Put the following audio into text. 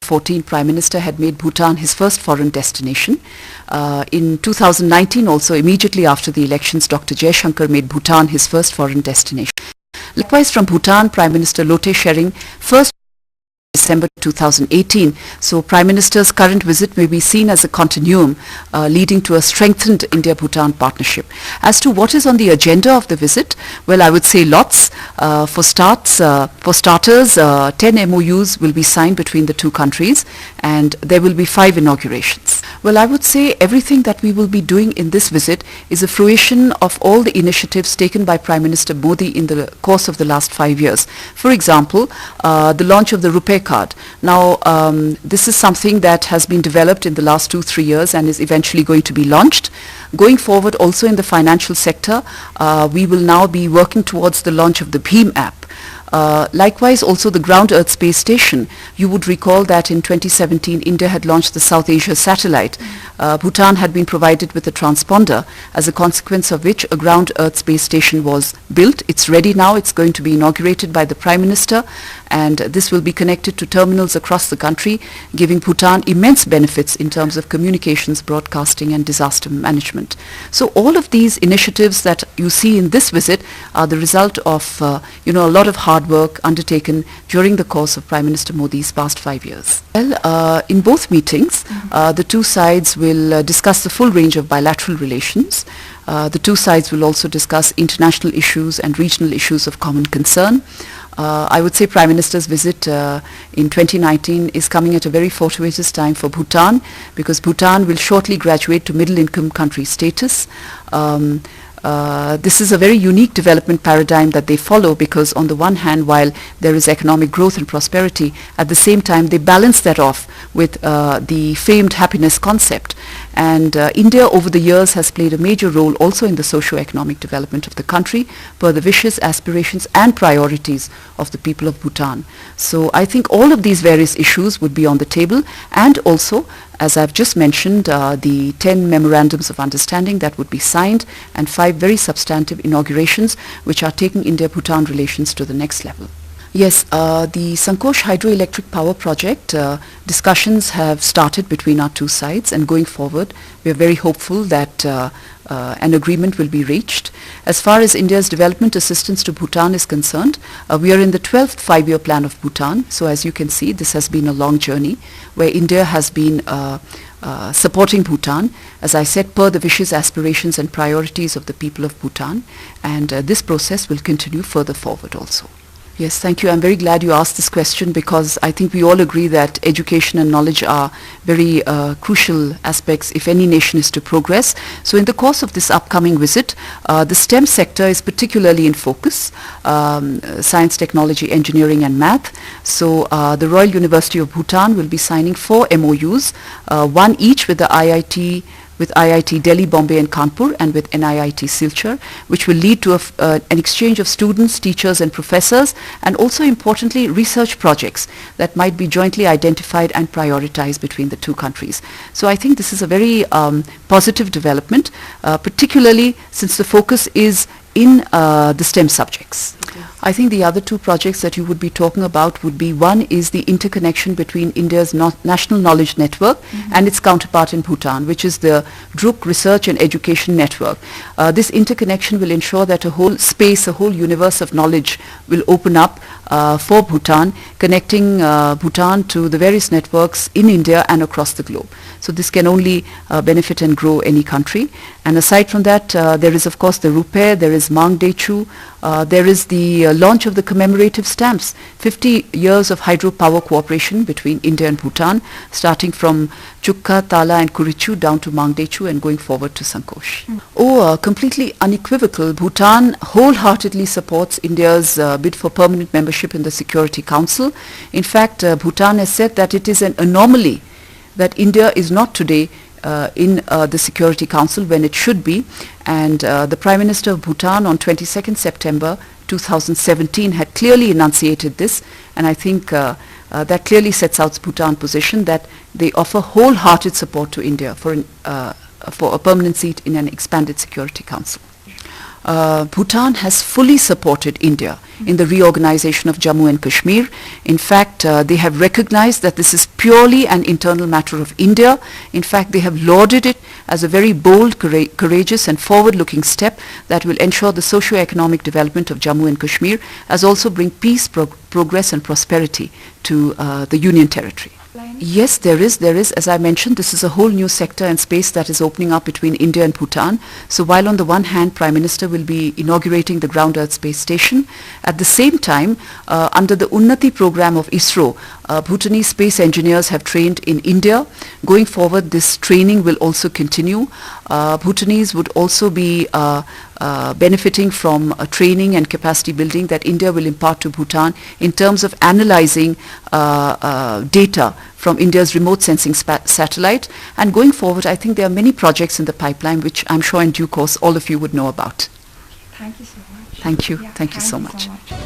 2014, Prime Minister had made Bhutan his first foreign destination. In 2019 also, immediately after the elections, Dr. Jaishankar made Bhutan his first foreign destination. Likewise, from Bhutan, Prime Minister Lote Tshering first December 2018. So Prime Minister's current visit may be seen as a continuum leading to a strengthened India-Bhutan partnership. As to what is on the agenda of the visit, well, I would say lots. For starters, 10 MOUs will be signed between the two countries, and there will be 5 inaugurations. Well, I would say everything that we will be doing in this visit is a fruition of all the initiatives taken by Prime Minister Modi in the course of the last 5 years. For example, the launch of the Rupee card. Now, this is something that has been developed in the last 2-3 years and is eventually going to be launched. Going forward, also in the financial sector, we will now be working towards the launch of the Bhim app. Likewise, also the ground earth space station. You would recall that in 2017 India had launched the South Asia satellite. Bhutan had been provided with a transponder, as a consequence of which a ground earth space station was built. It's ready now. It's going to be inaugurated by the Prime Minister, and this will be connected to terminals across the country, giving Bhutan immense benefits in terms of communications, broadcasting and disaster management. So all of these initiatives that you see in this visit are the result of a lot of hard work undertaken during the course of Prime Minister Modi's past 5 years. Well, in both meetings, the two sides will discuss the full range of bilateral relations. The two sides will also discuss international issues and regional issues of common concern. I would say Prime Minister's visit in 2019 is coming at a very fortuitous time for Bhutan, because Bhutan will shortly graduate to middle income country status. This is a very unique development paradigm that they follow, because on the one hand, while there is economic growth and prosperity, at the same time they balance that off with the famed happiness concept. And India over the years has played a major role also in the socio-economic development of the country per the wishes, aspirations and priorities of the people of Bhutan. So I think all of these various issues would be on the table, and also, as I've just mentioned, the 10 memorandums of understanding that would be signed, and 5 very substantive inaugurations which are taking India-Bhutan relations to the next level. Yes, the Sankosh hydroelectric power project discussions have started between our two sides, and going forward we are very hopeful that an agreement will be reached. As far as India's development assistance to Bhutan is concerned, we are in the 12th 5-year plan of Bhutan. So as you can see, this has been a long journey where India has been supporting Bhutan, as I said, per the wishes, aspirations and priorities of the people of Bhutan, and this process will continue further forward also. Yes, thank you. I'm very glad you asked this question, because I think we all agree that education and knowledge are very crucial aspects if any nation is to progress. So in the course of this upcoming visit, the STEM sector is particularly in focus, science, technology, engineering and math. So the Royal University of Bhutan will be signing 4 MOUs, one each with the IIT Delhi, Bombay and Kanpur, and with NIIT Silchar, which will lead to an exchange of students, teachers and professors, and also importantly research projects that might be jointly identified and prioritized between the two countries. So I think this is a very positive development, particularly since the focus is in the STEM subjects. Okay. I think the other 2 projects that you would be talking about would be, one is the interconnection between India's National Knowledge Network and its counterpart in Bhutan, which is the Druk Research and Education Network. This interconnection will ensure that a whole space, a whole universe of knowledge will open up for Bhutan, connecting Bhutan to the various networks in India and across the globe. So this can only benefit and grow any country. And aside from that, there is of course the Rupee, there is Mang Dechu, there is the launch of the commemorative stamps, 50 years of hydropower cooperation between India and Bhutan, starting from Chukka, Tala and Kurichu down to Mang Dechu and going forward to Sankosh. Completely unequivocal, Bhutan wholeheartedly supports India's bid for permanent membership in the Security Council. In fact, Bhutan has said that it is an anomaly that India is not today in the Security Council when it should be, and the Prime Minister of Bhutan on 22nd September 2017 had clearly enunciated this, and I think that clearly sets out Bhutan's position that they offer wholehearted support to India for a permanent seat in an expanded Security Council. Bhutan has fully supported India in the reorganization of Jammu and Kashmir. In fact, they have recognized that this is purely an internal matter of India. In fact, they have lauded it as a very bold, courageous and forward-looking step that will ensure the socio-economic development of Jammu and Kashmir, as also bring peace, progress and prosperity to the Union Territory. Yes, there is. As I mentioned, this is a whole new sector and space that is opening up between India and Bhutan. So while on the one hand, Prime Minister will be inaugurating the Ground Earth Space Station, at the same time, under the Unnati program of ISRO, Bhutanese space engineers have trained in India. Going forward, this training will also continue. Bhutanese would also be benefiting from training and capacity building that India will impart to Bhutan in terms of analyzing data from India's remote sensing satellite. And going forward, I think there are many projects in the pipeline which I'm sure in due course all of you would know about. Thank you so much. Thank you. Yeah, Thank you so much. So much.